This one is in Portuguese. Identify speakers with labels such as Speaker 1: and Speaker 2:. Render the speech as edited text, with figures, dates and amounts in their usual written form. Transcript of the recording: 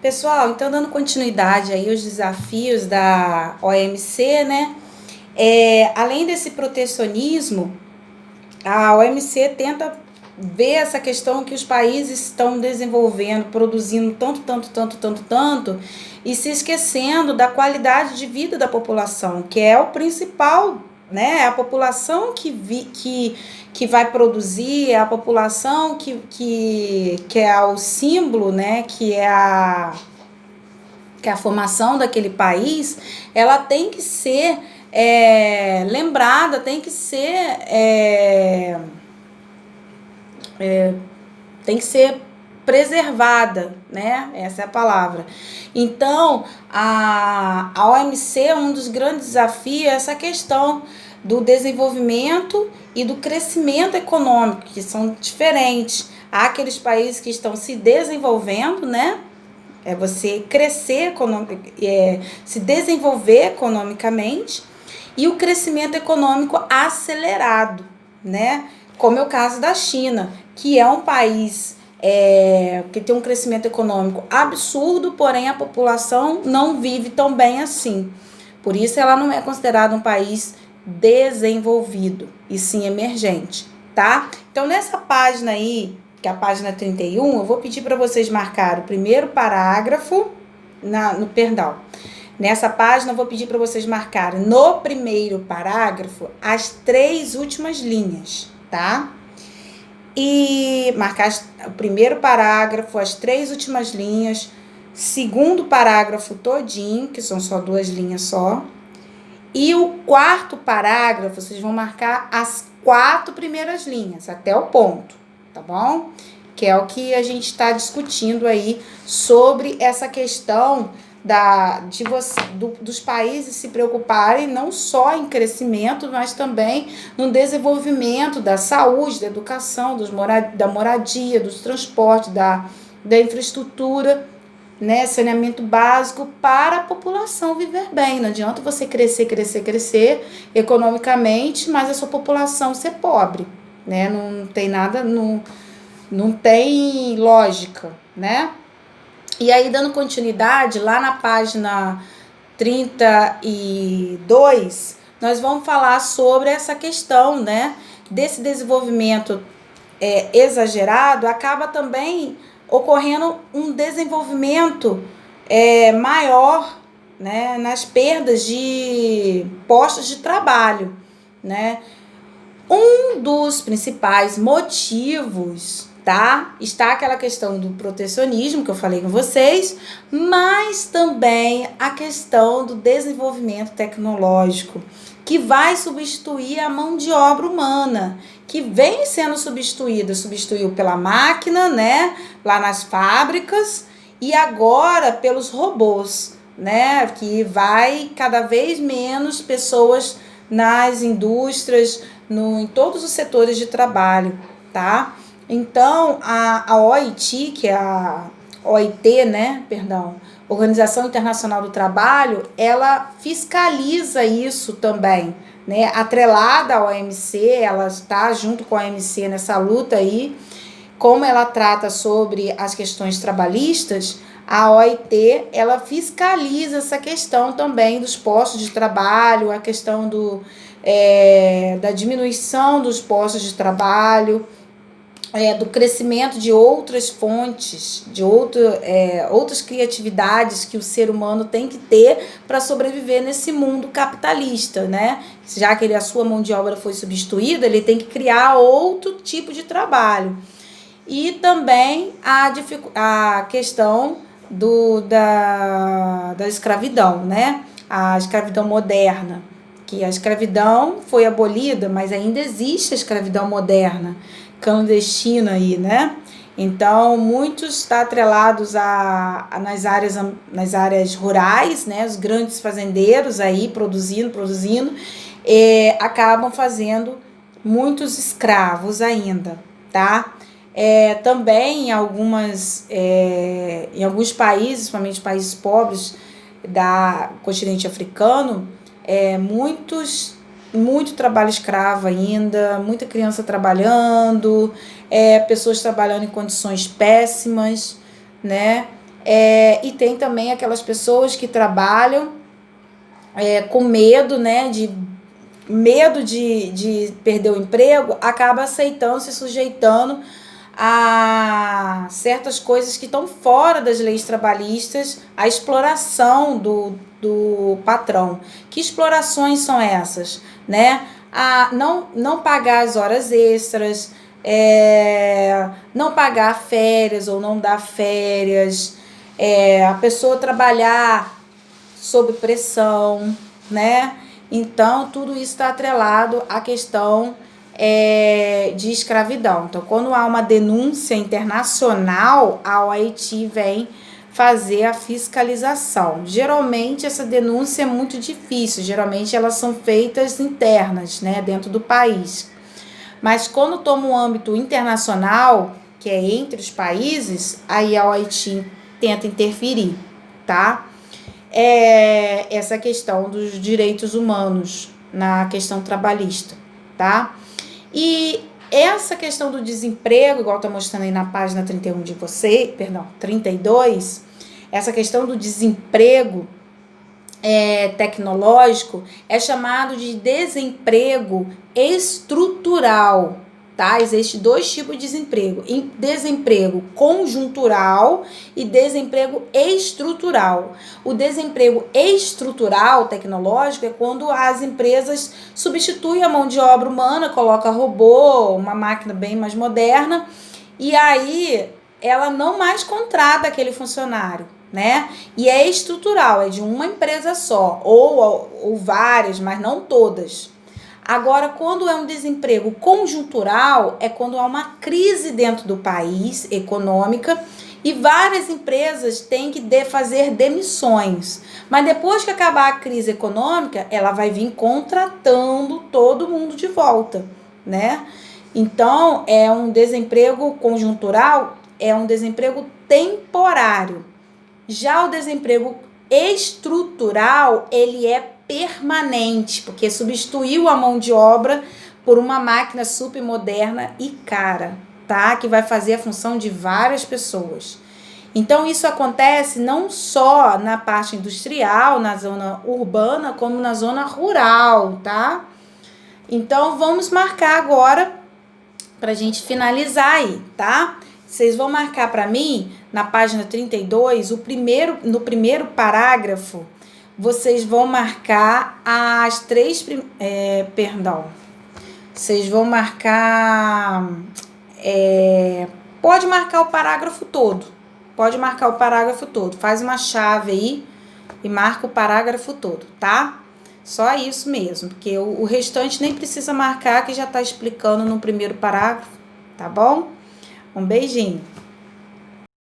Speaker 1: Pessoal, então dando continuidade aí aos desafios da OMC, né? Além desse protecionismo, a OMC tenta ver essa questão que os países estão desenvolvendo, produzindo tanto, e se esquecendo da qualidade de vida da população, que é o principal, né? É a população que vai produzir, é a população que é o símbolo, né? Que é a formação daquele país, ela tem que ser lembrada, tem que ser preservada, né? Essa é a palavra. Então, a OMC, um dos grandes desafios é essa questão do desenvolvimento e do crescimento econômico, que são diferentes. Há aqueles países que estão se desenvolvendo, né? É você crescer, se desenvolver economicamente, e o crescimento econômico acelerado, né? Como é o caso da China, que é um país que tem um crescimento econômico absurdo, porém a população não vive tão bem assim. Por isso ela não é considerada um país desenvolvido, e sim emergente, tá? Então nessa página aí, que é a página 31, eu vou pedir para vocês marcar o primeiro parágrafo, nessa página eu vou pedir para vocês marcarem no primeiro parágrafo as 3 últimas linhas, tá? E marcar o primeiro parágrafo, as 3 últimas linhas, segundo parágrafo todinho, que são só 2 linhas só, e o quarto parágrafo, vocês vão marcar as 4 primeiras linhas, até o ponto, tá bom? Que é o que a gente está discutindo aí sobre essa questão dos países se preocuparem não só em crescimento, mas também no desenvolvimento da saúde, da educação, da moradia, dos transportes, da infraestrutura, né, saneamento básico para a população viver bem. Não adianta você crescer economicamente, mas a sua população ser pobre, né? Não tem nada, não tem lógica, né? E aí, dando continuidade, lá na página 32, nós vamos falar sobre essa questão, né? Desse desenvolvimento exagerado, acaba também ocorrendo um desenvolvimento maior, né, nas perdas de postos de trabalho, né? Um dos principais motivos, tá? Está aquela questão do protecionismo que eu falei com vocês, mas também a questão do desenvolvimento tecnológico, que vai substituir a mão de obra humana, que vem sendo substituiu pela máquina, né, lá nas fábricas, e agora pelos robôs, né, que vai cada vez menos pessoas nas indústrias, em todos os setores de trabalho, tá? Então, a OIT, que é a OIT, né, Organização Internacional do Trabalho, ela fiscaliza isso também, né? Atrelada à OMC, ela está junto com a OMC nessa luta aí. Como ela trata sobre as questões trabalhistas, a OIT, ela fiscaliza essa questão também dos postos de trabalho, a questão da diminuição dos postos de trabalho, do crescimento de outras fontes, de outras criatividades que o ser humano tem que ter para sobreviver nesse mundo capitalista, né? Já que a sua mão de obra foi substituída, ele tem que criar outro tipo de trabalho. E também a questão da escravidão, né? A escravidão moderna, que a escravidão foi abolida, mas ainda existe a escravidão moderna, clandestina aí, né? Então, muitos estão atrelados nas áreas rurais, né? Os grandes fazendeiros aí produzindo, acabam fazendo muitos escravos ainda, tá? Também em alguns países, principalmente países pobres da continente africano, muito trabalho escravo ainda, muita criança trabalhando, pessoas trabalhando em condições péssimas, né? E tem também aquelas pessoas que trabalham com medo, né, de perder o emprego, acaba aceitando, se sujeitando a certas coisas que estão fora das leis trabalhistas, a exploração do patrão. Que explorações são essas, né? A não pagar as horas extras, não pagar férias ou não dar férias, a pessoa trabalhar sob pressão, né? Então, tudo isso está atrelado à questão de escravidão. Então, quando há uma denúncia internacional, a OIT vem fazer a fiscalização. Geralmente, essa denúncia é muito difícil, geralmente elas são feitas internas, né, dentro do país. Mas quando toma um âmbito internacional, que é entre os países, aí a OIT tenta interferir, tá? Essa questão dos direitos humanos na questão trabalhista, tá? E essa questão do desemprego, igual tá mostrando aí na página 31 de você, perdão, 32, essa questão do desemprego tecnológico é chamado de desemprego estrutural, tá? Existem dois tipos de desemprego: desemprego conjuntural e desemprego estrutural. O desemprego estrutural tecnológico é quando as empresas substituem a mão de obra humana, coloca robô, uma máquina bem mais moderna, e aí ela não mais contrata aquele funcionário, né? E é estrutural, é de uma empresa só, ou várias, mas não todas. Agora, quando é um desemprego conjuntural, é quando há uma crise dentro do país, econômica, e várias empresas têm que fazer demissões. Mas depois que acabar a crise econômica, ela vai vir contratando todo mundo de volta, né? Então, é um desemprego conjuntural, é um desemprego temporário. Já o desemprego estrutural, ele é permanente, porque substituiu a mão de obra por uma máquina super moderna e cara, tá? Que vai fazer a função de várias pessoas. Então, isso acontece não só na parte industrial, na zona urbana, como na zona rural, tá? Então, vamos marcar agora pra gente finalizar aí, tá? Vocês vão marcar para mim, na página 32, no primeiro parágrafo, vocês vão marcar as três... Vocês vão marcar... pode marcar o parágrafo todo. Pode marcar o parágrafo todo. Faz uma chave aí e marca o parágrafo todo, tá? Só isso mesmo, porque o restante nem precisa marcar, que já tá explicando no primeiro parágrafo, tá bom? Um beijinho.